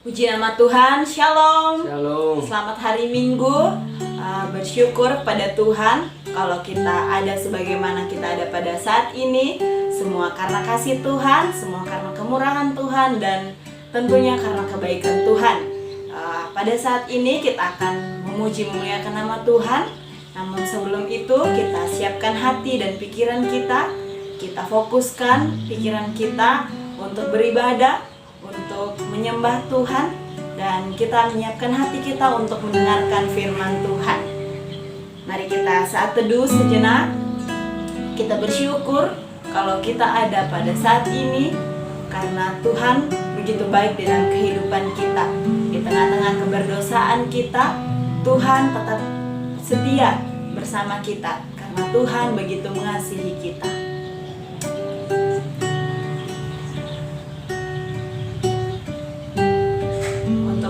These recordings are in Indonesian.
Puji nama Tuhan, Shalom. Shalom. Selamat hari Minggu. Bersyukur pada Tuhan kalau kita ada sebagaimana kita ada pada saat ini. Semua karena kasih Tuhan, semua karena kemurahan Tuhan, dan tentunya karena kebaikan Tuhan. Pada saat ini kita akan memuji memuliakan nama Tuhan. Namun sebelum itu kita siapkan hati dan pikiran kita. Kita fokuskan pikiran kita untuk beribadah, untuk menyembah Tuhan, dan kita menyiapkan hati kita untuk mendengarkan firman Tuhan. Mari kita saat teduh sejenak. Kita bersyukur kalau kita ada pada saat ini karena Tuhan begitu baik dalam kehidupan kita. Di tengah-tengah keberdosaan kita, Tuhan tetap setia bersama kita karena Tuhan begitu mengasihi kita.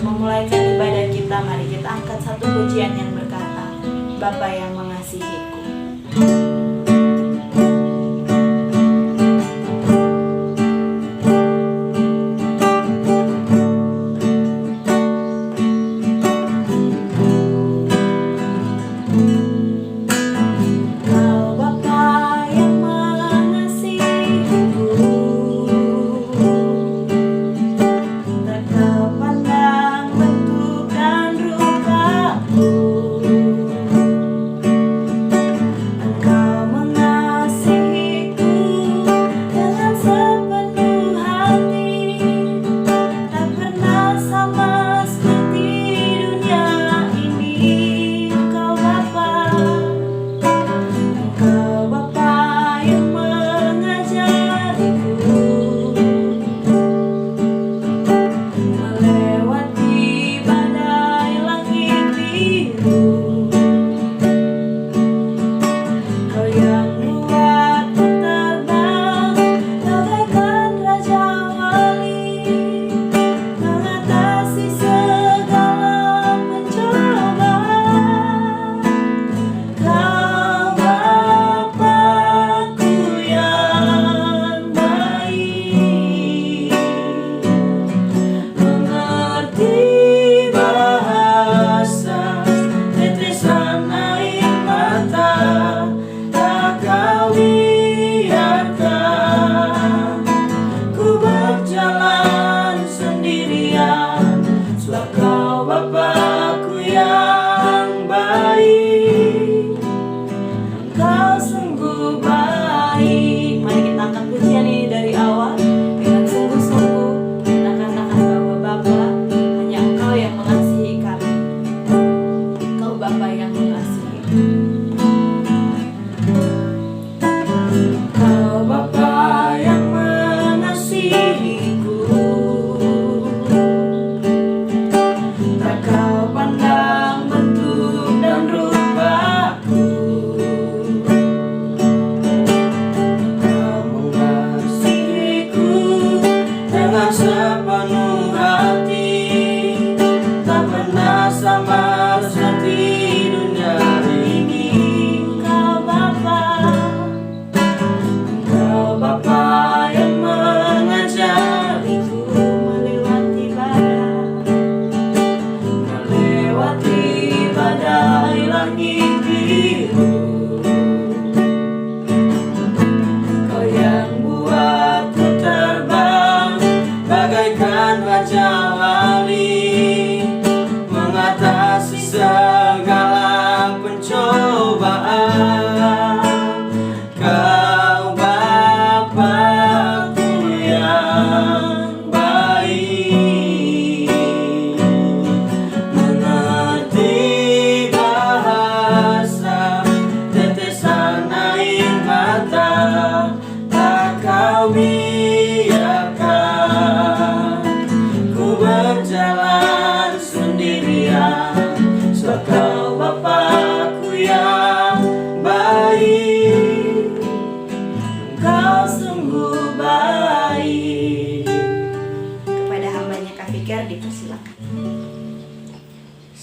Memulaikan ibadah kita, mari kita angkat satu pujian yang berkata, Bapa yang mengasihiku.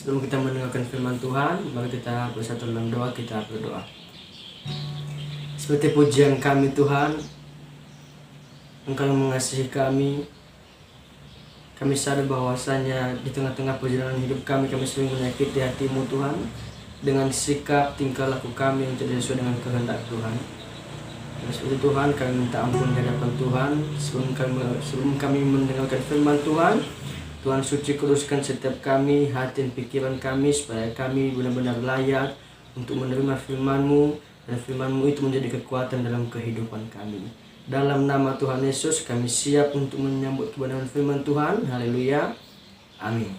Sebelum kita mendengarkan firman Tuhan, mari kita bersatu dalam doa. Kita berdoa. Seperti pujian kami Tuhan, Engkau mengasihi kami, Kami sadar bahwasanya di tengah-tengah perjalanan hidup kami sering menyakiti hati-Mu Tuhan, dengan sikap tingkah laku kami yang tidak sesuai dengan kehendak Tuhan. Dan seperti Tuhan, kami minta ampun di hadapan Tuhan sebelum kami mendengarkan firman Tuhan. Tuhan suci kuduskan setiap kami, hati dan pikiran kami, supaya kami benar-benar layak untuk menerima firman-Mu, dan firman-Mu itu menjadi kekuatan dalam kehidupan kami. Dalam nama Tuhan Yesus, kami siap untuk menyambut kebenaran firman Tuhan. Haleluya. Amin.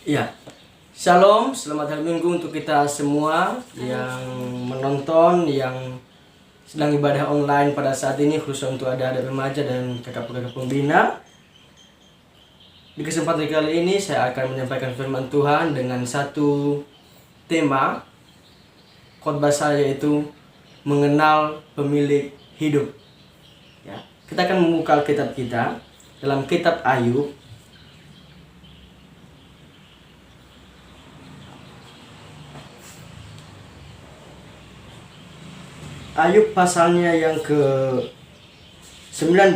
Ya, Shalom, selamat hari Minggu untuk kita semua yang menonton, yang sedang ibadah online pada saat ini, khususnya untuk adik-adik remaja dan kakak-kakak pembina. Di kesempatan kali ini saya akan menyampaikan firman Tuhan dengan satu tema khotbah saya, yaitu mengenal pemilik hidup. Ya, kita akan membuka Alkitab kita dalam kitab Ayub. Ayub pasalnya yang ke-19.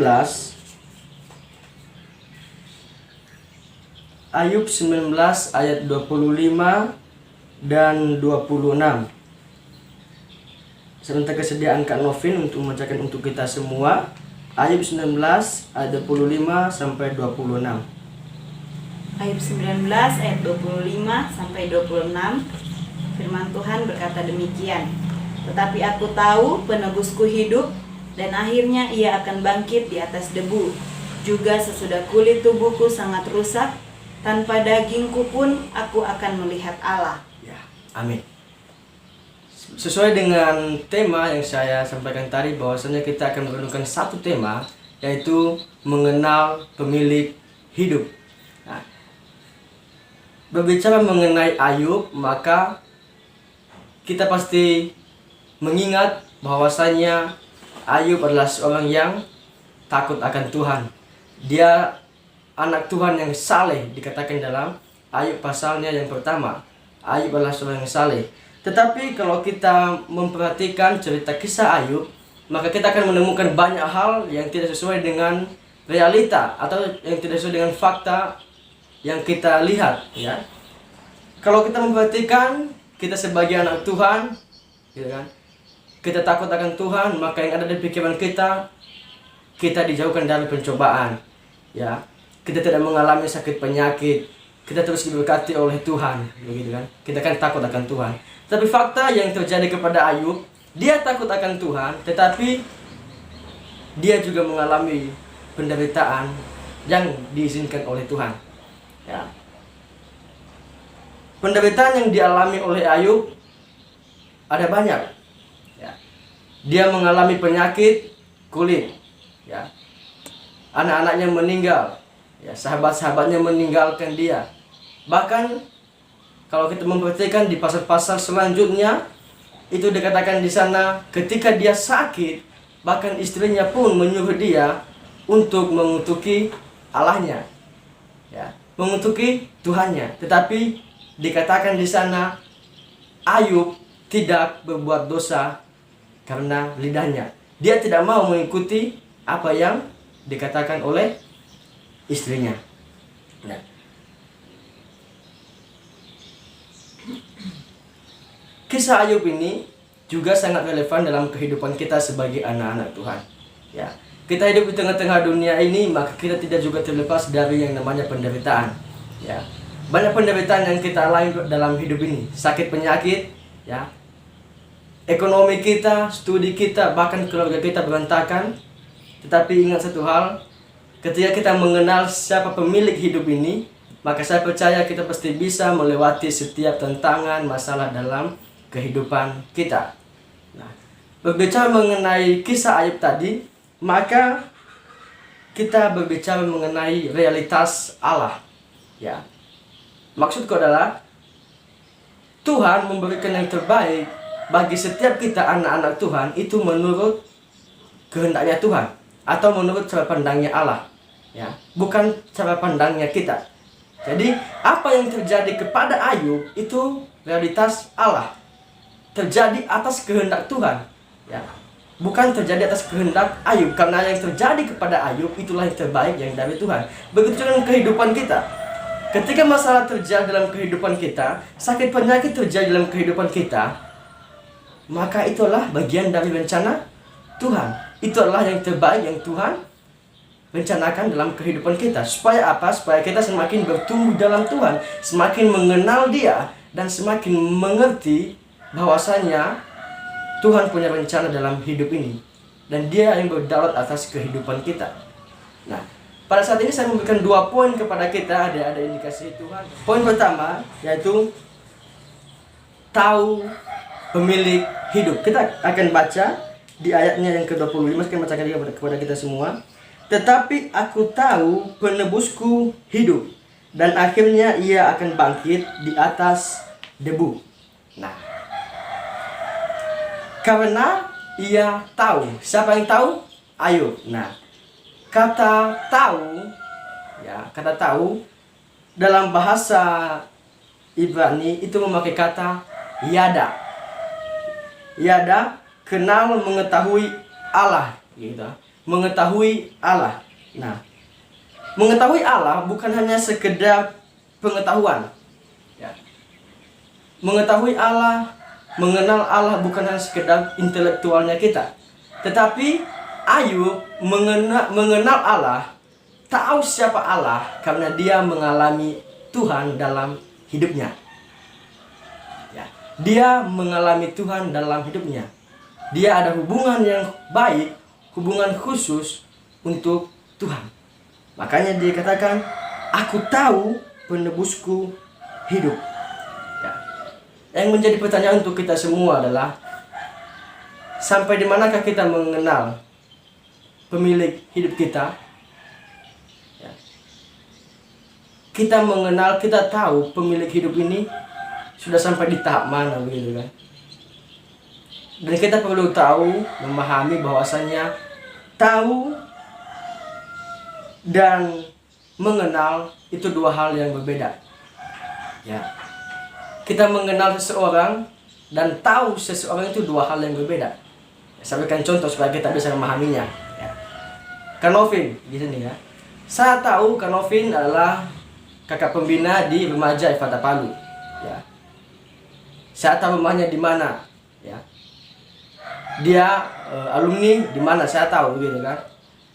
Ayub 19 ayat 25 dan 26. Sebentar kesediaan Kak Novin untuk membacakan untuk kita semua. Ayub 19 ayat 25 sampai 26. Ayub 19 ayat 25 sampai 26. Firman Tuhan berkata demikian. Tetapi aku tahu penebusku hidup, dan akhirnya ia akan bangkit di atas debu. Juga sesudah kulit tubuhku sangat rusak, tanpa dagingku pun aku akan melihat Allah. Ya, amin. Sesuai dengan tema yang saya sampaikan tadi, bahwasanya kita akan merenungkan satu tema, yaitu mengenal pemilik hidup. Nah, berbicara mengenai Ayub, maka kita pasti mengingat bahwasanya Ayub adalah seorang yang takut akan Tuhan. Dia anak Tuhan yang saleh, dikatakan dalam Ayub pasalnya yang pertama. Ayub adalah seorang yang saleh. Tetapi kalau kita memperhatikan cerita kisah Ayub, maka kita akan menemukan banyak hal yang tidak sesuai dengan realita, atau yang tidak sesuai dengan fakta yang kita lihat, ya. Kalau kita memperhatikan, kita sebagai anak Tuhan, gitu kan, kita takut akan Tuhan, maka yang ada di pikiran kita dijauhkan dari pencobaan, ya. Kita tidak mengalami sakit penyakit, kita terus diberkati oleh Tuhan, begitu kan. Kita kan takut akan Tuhan. Tapi fakta yang terjadi kepada Ayub, dia takut akan Tuhan, tetapi dia juga mengalami penderitaan yang diizinkan oleh Tuhan, ya. Penderitaan yang dialami oleh Ayub ada banyak, ya. Dia mengalami penyakit kulit, ya. Anak-anaknya meninggal, ya, sahabat-sahabatnya meninggalkan dia. Bahkan kalau kita memperhatikan di pasal-pasal selanjutnya, itu dikatakan di sana ketika dia sakit, bahkan istrinya pun menyuruh dia untuk mengutuki Allahnya, ya, mengutuki Tuhannya. Tetapi dikatakan di sana Ayub tidak berbuat dosa karena lidahnya. Dia tidak mau mengikuti apa yang dikatakan oleh istrinya. Nah, kisah Ayub ini juga sangat relevan dalam kehidupan kita sebagai anak-anak Tuhan. Ya, kita hidup di tengah-tengah dunia ini, maka kita tidak juga terlepas dari yang namanya penderitaan. Ya, banyak penderitaan yang kita alami dalam hidup ini, sakit penyakit, ya, ekonomi kita, studi kita, bahkan keluarga kita berantakan. Tetapi ingat satu hal, ketika kita mengenal siapa pemilik hidup ini, maka saya percaya kita pasti bisa melewati setiap tantangan, masalah dalam kehidupan kita. Nah, berbicara mengenai kisah Ayub tadi, maka kita berbicara mengenai realitas Allah, ya. Maksudku adalah Tuhan memberikan yang terbaik bagi setiap kita anak-anak Tuhan, itu menurut kehendaknya Tuhan atau menurut cara pandangnya Allah, ya, bukan cara pandangnya kita. Jadi apa yang terjadi kepada Ayub itu realitas Allah, terjadi atas kehendak Tuhan, ya, bukan terjadi atas kehendak Ayub, karena yang terjadi kepada Ayub itulah yang terbaik yang dari Tuhan. Begitu dengan kehidupan kita. Ketika masalah terjadi dalam kehidupan kita, sakit penyakit terjadi dalam kehidupan kita, maka itulah bagian dari rencana Tuhan. Itulah yang terbaik yang Tuhan rencanakan dalam kehidupan kita. Supaya apa? Supaya kita semakin bertumbuh dalam Tuhan, semakin mengenal Dia, dan semakin mengerti bahwasanya Tuhan punya rencana dalam hidup ini, dan Dia yang berdaulat atas kehidupan kita. Nah, pada saat ini saya memberikan 2 poin kepada kita, ada indikasi Tuhan. Poin pertama yaitu tahu pemilik hidup. Kita akan baca di ayatnya yang ke-25, saya bacakan juga kepada kita semua. Tetapi aku tahu penebusku hidup, dan akhirnya ia akan bangkit di atas debu. Nah, karena ia tahu. Siapa yang tahu? Ayub. Nah, kata tahu, ya, kata tahu dalam bahasa Ibrani itu memakai kata yada. Yada, kenal, mengetahui Allah, gitu. Mengetahui Allah. Nah, mengetahui Allah bukan hanya sekedar pengetahuan, ya. Mengetahui Allah, mengenal Allah bukan hanya sekedar intelektualnya kita, tetapi Ayub mengenal Allah, tahu siapa Allah karena dia mengalami Tuhan dalam hidupnya. Ya, dia mengalami Tuhan dalam hidupnya. Dia ada hubungan yang baik, hubungan khusus untuk Tuhan. Makanya dia katakan, aku tahu penebusku hidup. Yang menjadi pertanyaan untuk kita semua adalah, sampai di manakah kita mengenal pemilik hidup kita? Ya. Kita mengenal, kita tahu pemilik hidup ini sudah sampai di tahap mana, begitu kan? Dan kita perlu tahu, memahami bahwasanya tahu dan mengenal itu 2 hal yang berbeda. Ya. Kita mengenal seseorang dan tahu seseorang itu 2 hal yang berbeda. Saya berikan contoh supaya kita bisa memahaminya. Ya. Kanovin di sini ya. Saya tahu Kanovin adalah kakak pembina di remaja Efata Palu. Ya. Saya tahu rumahnya di mana. Ya. Dia alumni di mana, saya tahu, gitu kan.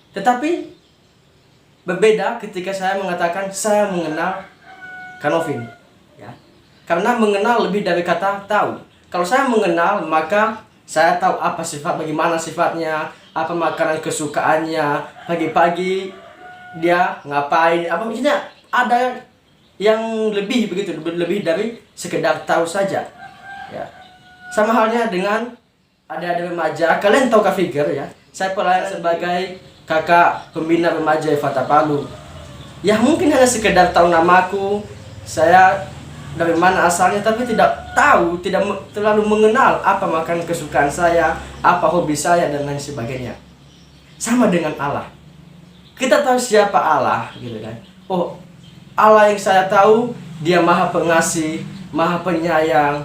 Tetapi berbeda ketika saya mengatakan saya mengenal Kanovin. Karena mengenal lebih dari kata tahu. Kalau saya mengenal, maka saya tahu apa sifat, bagaimana sifatnya, apa makanan kesukaannya, pagi-pagi dia ngapain, apa maksudnya ada yang lebih begitu, lebih dari sekedar tahu saja. Ya. Sama halnya dengan ada remaja, kalian tahu Kak Fikir ya? Saya pelayan sebagai kakak pembina remaja Efata Palu. Ya mungkin hanya sekedar tahu namaku, saya dari mana asalnya, tapi tidak tahu, tidak terlalu mengenal apa makan kesukaan saya, apa hobi saya, dan lain sebagainya. Sama dengan Allah. Kita tahu siapa Allah, gitu kan. Oh, Allah yang saya tahu, Dia Maha Pengasih, Maha Penyayang,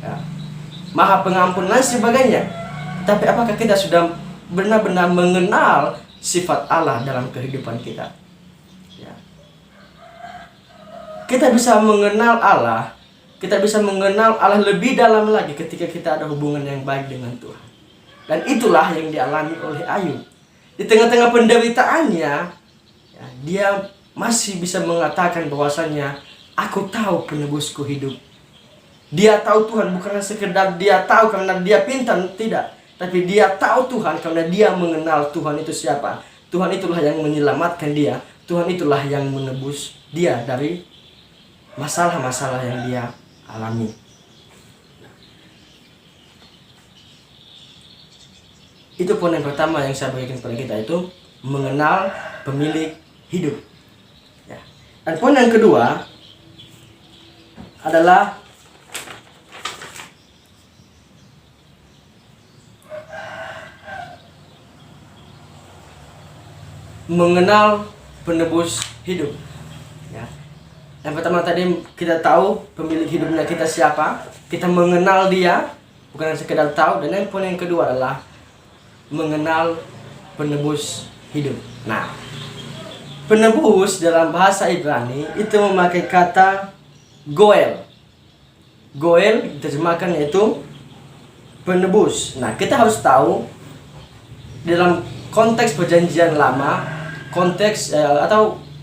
ya, Maha Pengampun, dan sebagainya. Tapi apakah kita sudah benar-benar mengenal sifat Allah dalam kehidupan kita? Kita bisa mengenal Allah, kita bisa mengenal Allah lebih dalam lagi ketika kita ada hubungan yang baik dengan Tuhan. Dan itulah yang dialami oleh Ayub. Di tengah-tengah penderitaannya, ya, dia masih bisa mengatakan bahwasanya, aku tahu penebusku hidup. Dia tahu Tuhan bukan sekedar dia tahu karena dia pintar, tidak. Tapi dia tahu Tuhan karena dia mengenal Tuhan itu siapa. Tuhan itulah yang menyelamatkan dia. Tuhan itulah yang menebus dia dari masalah-masalah yang dia alami. Itu poin yang pertama yang saya berikan kepada kita, itu mengenal pemilik hidup. Ya. Dan poin yang kedua adalah mengenal penebus hidup. Ya. Yang pertama tadi kita tahu pemilik hidupnya kita siapa, kita mengenal dia, bukan sekedar tahu. Dan yang poin yang kedua adalah mengenal penebus hidup. Nah, penebus dalam bahasa Ibrani itu memakai kata goel. Goel diterjemahkan yaitu penebus. Nah, kita harus tahu dalam konteks perjanjian lama,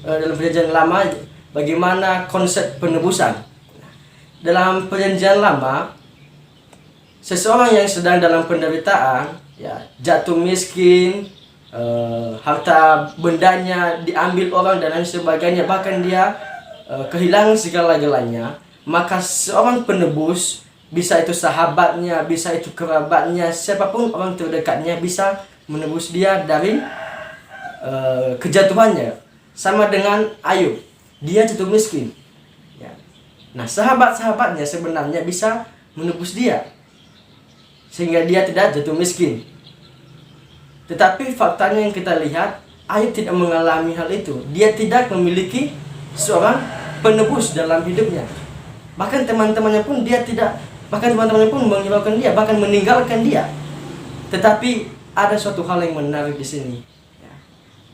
dalam perjanjian lama bagaimana konsep penebusan. Dalam perjanjian lama, seseorang yang sedang dalam penderitaan, jatuh miskin, harta bendanya diambil orang dan lain sebagainya, bahkan dia kehilangan segala-galanya, maka seorang penebus, bisa itu sahabatnya, bisa itu kerabatnya, siapapun orang terdekatnya, bisa menebus dia dari kejatuhannya. Sama dengan Ayub, dia jatuh miskin. Nah, sahabat-sahabatnya sebenarnya bisa menebus dia sehingga dia tidak jatuh miskin. Tetapi faktanya yang kita lihat, Ayub tidak mengalami hal itu. Dia tidak memiliki seorang penebus dalam hidupnya. Bahkan teman-temannya pun menghiraukan dia, bahkan meninggalkan dia. Tetapi ada suatu hal yang menarik di sini.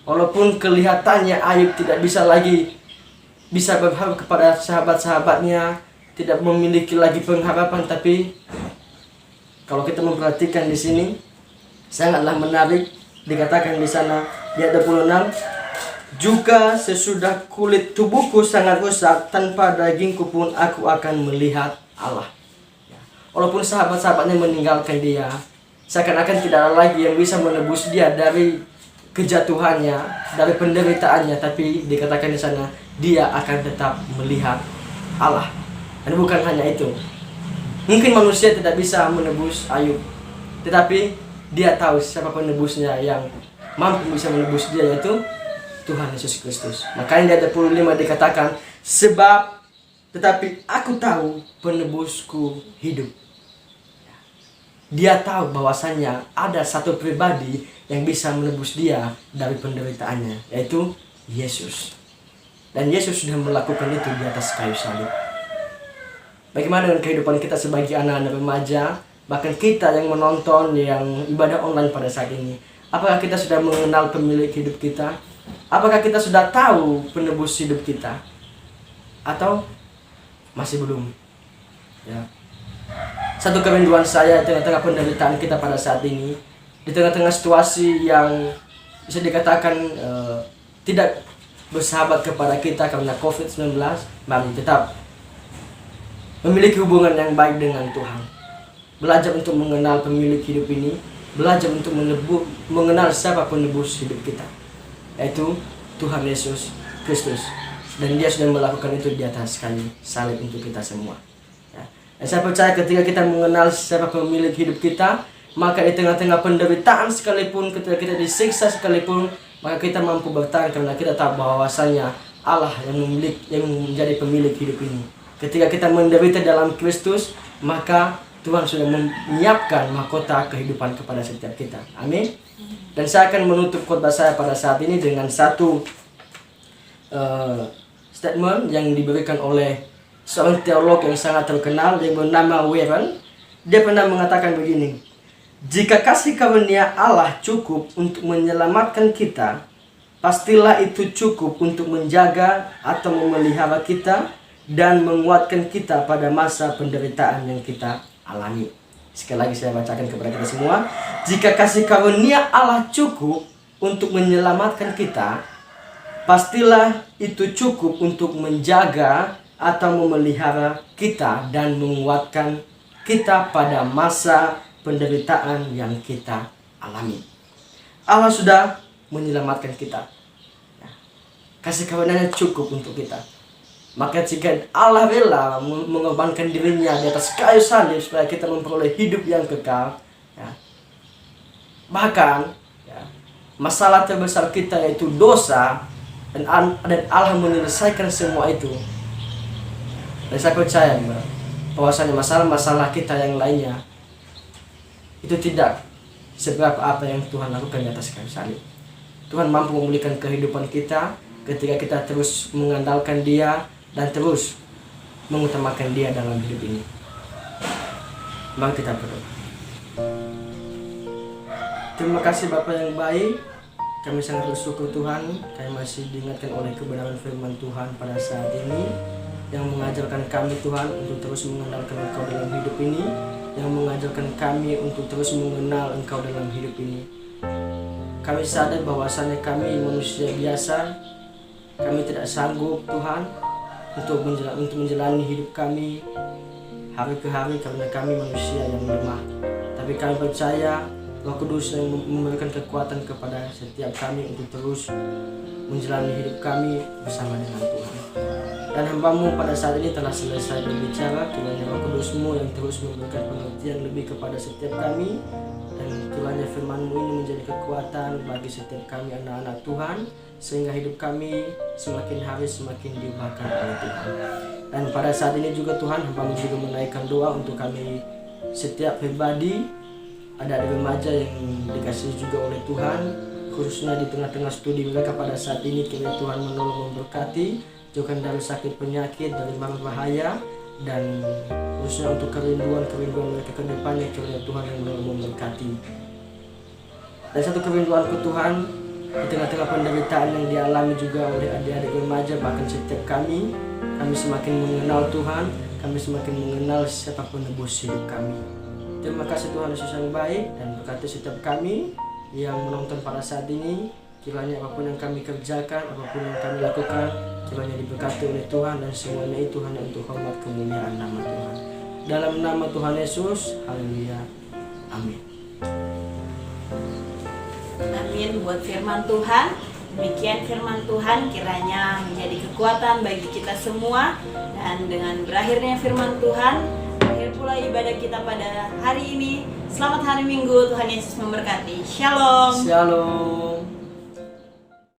Walaupun kelihatannya Ayub tidak bisa berharap kepada sahabat-sahabatnya, tidak memiliki lagi pengharapan, tapi kalau kita memperhatikan di sini sangatlah menarik. Dikatakan di sana di ayat 26, juga sesudah kulit tubuhku sangat rusak, tanpa dagingku pun aku akan melihat Allah. Walaupun sahabat-sahabatnya meninggalkan dia, seakan-akan tidak ada lagi yang bisa menebus dia dari kejatuhannya, dari penderitaannya, tapi dikatakan di sana dia akan tetap melihat Allah. Dan bukan hanya itu, mungkin manusia tidak bisa menebus Ayub, tetapi dia tahu siapa penebusnya yang mampu bisa menebus dia, yaitu Tuhan Yesus Kristus. Makanya di ayat 25 dikatakan, sebab tetapi aku tahu penebusku hidup. Dia tahu bahwasannya ada satu pribadi yang bisa menebus dia dari penderitaannya, yaitu Yesus. Dan Yesus sudah melakukan itu di atas kayu salib. Bagaimana dengan kehidupan kita sebagai anak-anak remaja, bahkan kita yang menonton, yang ibadah online pada saat ini? Apakah kita sudah mengenal pemilik hidup kita? Apakah kita sudah tahu penebus hidup kita? Atau masih belum? Satu kerinduan saya di tengah-tengah penderitaan kita pada saat ini, di tengah-tengah situasi yang bisa dikatakan tidak bersahabat kepada kita karena COVID-19, mari tetap memiliki hubungan yang baik dengan Tuhan. Belajar untuk mengenal pemilik hidup ini, belajar untuk mengenal siapa penebus hidup kita, yaitu Tuhan Yesus Kristus. Dan dia sudah melakukan itu di atas kayu salib untuk kita semua. Dan saya percaya ketika kita mengenal siapa pemilik hidup kita, maka di tengah-tengah penderitaan sekalipun, ketika kita disiksa sekalipun, maka kita mampu bertahan karena kita tahu bahwasanya Allah yang menjadi pemilik hidup ini. Ketika kita menderita dalam Kristus, maka Tuhan sudah menyiapkan mahkota kehidupan kepada setiap kita. Amin. Dan saya akan menutup khotbah saya pada saat ini dengan satu statement yang diberikan oleh seorang teolog yang sangat terkenal, dia bernama Warren. Dia pernah mengatakan begini, jika kasih karunia Allah cukup untuk menyelamatkan kita, pastilah itu cukup untuk menjaga atau memelihara kita dan menguatkan kita pada masa penderitaan yang kita alami. Sekali lagi saya bacakan kepada kita semua. Jika kasih karunia Allah cukup untuk menyelamatkan kita, pastilah itu cukup untuk menjaga atau memelihara kita dan menguatkan kita pada masa penderitaan yang kita alami. Allah sudah menyelamatkan kita. Kasih karunia-Nya cukup untuk kita. Maka jika Allah rela mengorbankan dirinya di atas kayu salib supaya kita memperoleh hidup yang kekal, bahkan masalah terbesar kita yaitu dosa, dan Allah menyelesaikan semua itu. Dan saya percaya bahwasanya masalah-masalah kita yang lainnya itu tidak seberapa apa yang Tuhan lakukan di atas kayu salib. Tuhan mampu memulihkan kehidupan kita ketika kita terus mengandalkan Dia dan terus mengutamakan Dia dalam hidup ini. Mari kita berdoa. Terima kasih Bapa yang baik. Kami sangat bersyukur Tuhan, kami masih diingatkan oleh kebenaran firman Tuhan pada saat ini yang mengajarkan kami Tuhan untuk terus mengenalkan Engkau dalam hidup ini, yang mengajarkan kami untuk terus mengenal Engkau dalam hidup ini. Kami sadar bahwasannya kami manusia biasa, kami tidak sanggup Tuhan untuk menjalani hidup kami hari ke hari karena kami manusia yang lemah. Tapi kami percaya Roh Kudus yang memberikan kekuatan kepada setiap kami untuk terus menjalani hidup kami bersama dengan Tuhan. Dan hamba-Mu pada saat ini telah selesai berbicara, kiranya Roh Kudus-Mu yang terus memberikan pengertian lebih kepada setiap kami, dan kiranya firman-Mu ini menjadi kekuatan bagi setiap kami anak-anak Tuhan, sehingga hidup kami semakin hari semakin diubahkan oleh Tuhan. Dan pada saat ini juga Tuhan, hamba-Mu juga menaikkan doa untuk kami setiap pribadi. Ada remaja yang dikasih juga oleh Tuhan, khususnya di tengah-tengah studi mereka pada saat ini. Kiranya Tuhan menolong memberkati, jauhkan dari sakit penyakit, dari mara bahaya, dan khususnya untuk kerinduan mereka ke depannya. Kiranya Tuhan yang menolong memberkati. Dan satu kerinduanku Tuhan, di tengah-tengah penderitaan yang dialami juga oleh adik-adik remaja, bahkan setiap kami semakin mengenal Tuhan, kami semakin mengenal siapa penebus hidup kami. Terima kasih Tuhan Yesus yang baik, dan berkati setiap kami yang menonton pada saat ini. Kiranya apapun yang kami kerjakan, apapun yang kami lakukan, kiranya diberkati oleh Tuhan, dan semuanya itu hanya untuk hormat kemuliaan nama Tuhan. Dalam nama Tuhan Yesus, haleluya, amin. Amin buat firman Tuhan. Demikian firman Tuhan kiranya menjadi kekuatan bagi kita semua. Dan dengan berakhirnya firman Tuhan, akhir pula ibadah kita pada hari ini. Selamat hari Minggu, Tuhan Yesus memberkati. Shalom. Shalom.